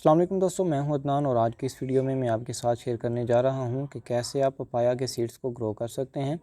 अस्सलाम वालेकुम दोस्तों, मैं हूं अदनान और आज की इस वीडियो में मैं आपके साथ शेयर करने जा रहा हूं कि कैसे आप पपाया के सीड्स को ग्रो कर सकते हैं।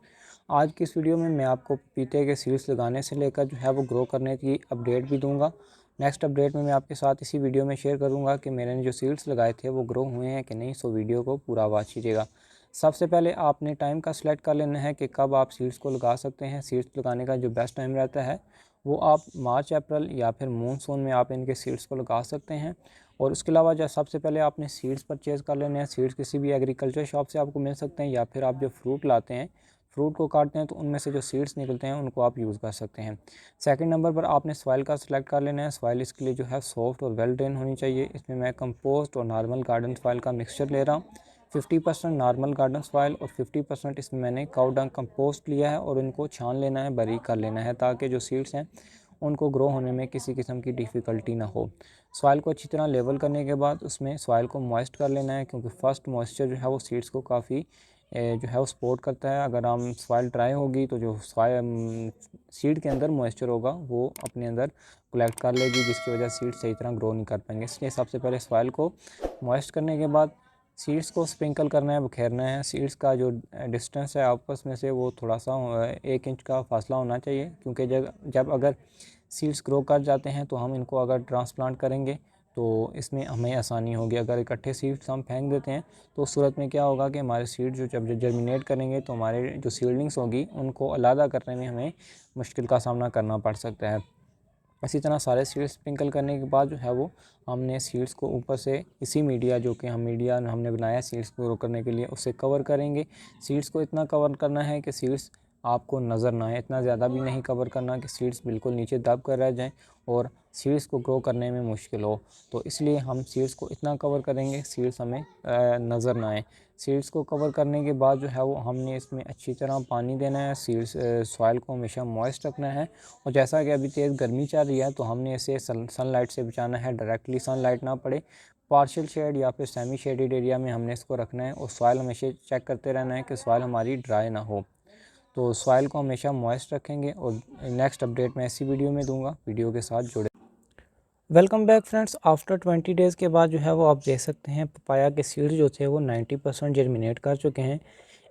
आज की इस वीडियो में मैं आपको पपीते के सीड्स लगाने से लेकर जो है वो ग्रो करने की अपडेट भी दूंगा। नेक्स्ट अपडेट में मैं आपके साथ इसी वीडियो में शेयर करूंगा कि मैंने जो सीड्स लगाए थे वो ग्रो हुए हैं कि नहीं। सो वीडियो को पूरा वॉच कीजिएगा। सबसे पहले आपने टाइम का सिलेक्ट कर लेना है कि कब आप सीड्स को लगा सकते हैं। सीड्स लगाने का जो बेस्ट टाइम रहता है वो आप मार्च अप्रैल या फिर मानसून में आप इनके सीड्स को लगा सकते हैं। और उसके अलावा जो सबसे पहले आपने सीड्स परचेज़ कर लेने हैं। सीड्स किसी भी एग्रीकल्चर शॉप से आपको मिल सकते हैं या फिर आप जो फ्रूट लाते हैं, फ्रूट को काटते हैं तो उनमें से जो सीड्स निकलते हैं उनको आप यूज़ कर सकते हैं। सेकंड नंबर पर आपने सॉइल का सिलेक्ट कर लेना है। सॉइल इसके लिए जो है सॉफ्ट और वेल ड्रेन होनी चाहिए। इसमें मैं कंपोस्ट और नॉर्मल गार्डन सॉइल का मिक्सचर ले रहा हूँ। 50% नॉर्मल गार्डन सॉइल और 50% इसमें मैंने काउ डंग कंपोस्ट लिया है और इनको छान लेना है, बारीक कर लेना है ताकि जो सीड्स हैं उनको ग्रो होने में किसी किस्म की डिफ़िकल्टी ना हो। सॉइल को अच्छी तरह लेवल करने के बाद उसमें सॉइल को मॉइस्ट कर लेना है, क्योंकि फर्स्ट मॉइस्चर जो है वो सीड्स को काफ़ी जो है वो सपोर्ट करता है। अगर हम सॉइल ड्राई होगी तो जो सीड के अंदर मॉइस्चर होगा वो अपने अंदर कलेक्ट कर लेगी, जिसकी वजह से सीड सही तरह ग्रो नहीं कर पाएंगे। इसलिए सबसे पहले सॉइल को मॉइस्ट करने के बाद सीड्स को स्प्रिंकल करना है, बिखेरना है। सीड्स का जो डिस्टेंस है आपस में से वो थोड़ा सा 1 इंच का फासला होना चाहिए, क्योंकि जब अगर सीड्स ग्रो कर जाते हैं तो हम इनको अगर ट्रांसप्लांट करेंगे तो इसमें हमें आसानी होगी। अगर इकट्ठे सीड्स हम फेंक देते हैं तो उस सूरत में क्या होगा कि हमारे सीड जो जब जर्मिनेट करेंगे तो हमारे जो सीडलिंग्स होगी उनको अलग करने में हमें मुश्किल का सामना करना पड़ सकता है। इसी तरह सारे सीड्स स्प्रिंकल करने के बाद जो है वो हमने सीड्स को ऊपर से इसी मीडिया जो कि हमने बनाया सीड्स को ग्रो करने के लिए उससे कवर करेंगे। सीड्स को इतना कवर करना है कि सीड्स आपको नज़र ना आए, इतना ज़्यादा भी नहीं कवर करना कि सीड्स बिल्कुल नीचे दब कर रह जाएं और सीड्स को ग्रो करने में मुश्किल हो। तो इसलिए हम सीड्स को इतना कवर करेंगे सीड्स हमें नज़र ना आए। सीड्स को कवर करने के बाद जो है वो हमने इसमें अच्छी तरह पानी देना है। सीड्स सॉइल को हमेशा मॉइस्ट रखना है। और जैसा कि अभी तेज़ गर्मी चल रही है तो हमने इसे सनलाइट से बचाना है। डायरेक्टली सनलाइट ना पड़े, पार्शियल शेड या फिर सेमी शेडेड एरिया में हमने इसको रखना है। और सॉइल हमेशा चेक करते रहना है कि सॉइल हमारी ड्राई ना हो। तो सॉइल को हमेशा मॉइस्ट रखेंगे और नेक्स्ट अपडेट मैं ऐसी वीडियो में दूंगा। वीडियो के साथ जुड़े। Welcome back friends. After 20 days के बाद जो है वो आप देख सकते हैं पपाया के सीड्स जो थे वो 90% जर्मिनेट कर चुके हैं।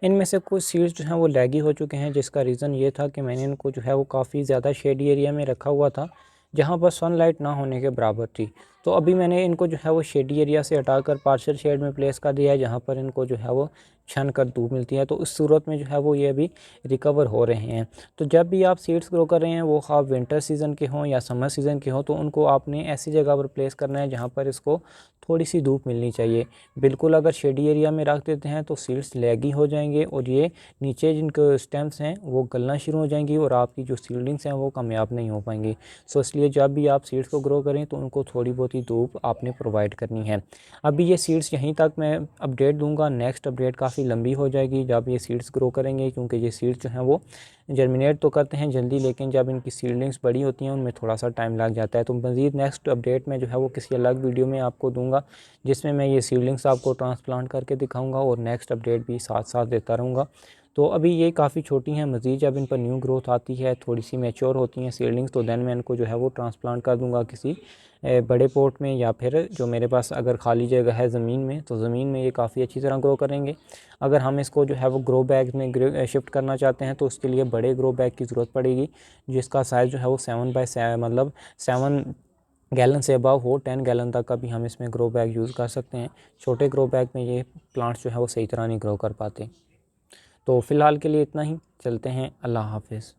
इनमें से कुछ सीड्स जो हैं वो लैगी हो चुके हैं, जिसका रीज़न ये था कि मैंने इनको जो है वो काफ़ी ज़्यादा शेडी एरिया में रखा हुआ था जहाँ पर सनलाइट ना होने के बराबर थी। तो अभी मैंने इनको जो है वो शेडी एरिया से हटाकर पार्शियल शेड में प्लेस कर दिया है, जहाँ पर इनको जो है वो छन कर धूप मिलती है। तो इस सूरत में जो है वो ये अभी रिकवर हो रहे हैं। तो जब भी आप सीड्स ग्रो कर रहे हैं, वो आप विंटर सीज़न के हों या समर सीज़न के हों, तो उनको आपने ऐसी जगह पर प्लेस करना है जहाँ पर इसको थोड़ी सी धूप मिलनी चाहिए। बिल्कुल अगर शेडी एरिया में रख देते हैं तो सीड्स लैगी हो जाएंगे और ये नीचे जिनके स्टेम्स हैं वो गलना शुरू हो जाएंगी और आपकी जो सीडलिंग्स हैं वो कामयाब नहीं हो पाएंगी। सो इसलिए जब भी आप सीड्स को ग्रो करें तो उनको थोड़ी बहुत ही धूप आपने प्रोवाइड करनी है। अभी ये सीड्स यहीं तक मैं अपडेट दूंगा। नेक्स्ट अपडेट काफ़ी लंबी हो जाएगी जब ये सीड्स ग्रो करेंगे, क्योंकि ये सीड्स जो हैं वो जर्मिनेट तो करते हैं जल्दी, लेकिन जब इनकी सीडलिंग्स बड़ी होती हैं उनमें थोड़ा सा टाइम लग जाता है। तो मज़ीद नेक्स्ट अपडेट में जो है वो किसी अलग वीडियो में आपको दूंगा, जिसमें मैं ये सीडलिंग्स आपको ट्रांसप्लांट करके दिखाऊंगा और नेक्स्ट अपडेट भी साथ साथ देता रहूँगा। तो अभी ये काफ़ी छोटी हैं। मज़ीद जब इन पर न्यू ग्रोथ आती है, थोड़ी सी मैच्योर होती हैं सीडलिंग्स, तो देन मैं इनको जो है वो ट्रांसप्लांट कर दूंगा किसी बड़े पॉट में, या फिर जो मेरे पास अगर खाली जगह है ज़मीन में तो ज़मीन में ये काफ़ी अच्छी तरह ग्रो करेंगे। अगर हम इसको जो है वो ग्रो बैग में शिफ्ट करना चाहते हैं तो उसके लिए बड़े ग्रो बैग की ज़रूरत पड़ेगी, जिसका साइज़ जो है वो 7x7 मतलब 7 गैलन से अबव हो। 10 गैलन तक का भी हम इसमें ग्रो बैग यूज़ कर सकते हैं। छोटे ग्रो बैग में ये प्लांट्स जो है वो सही तरह नहीं ग्रो कर पाते। तो फ़िलहाल के लिए इतना ही। चलते हैं। अल्लाह हाफ़िज़।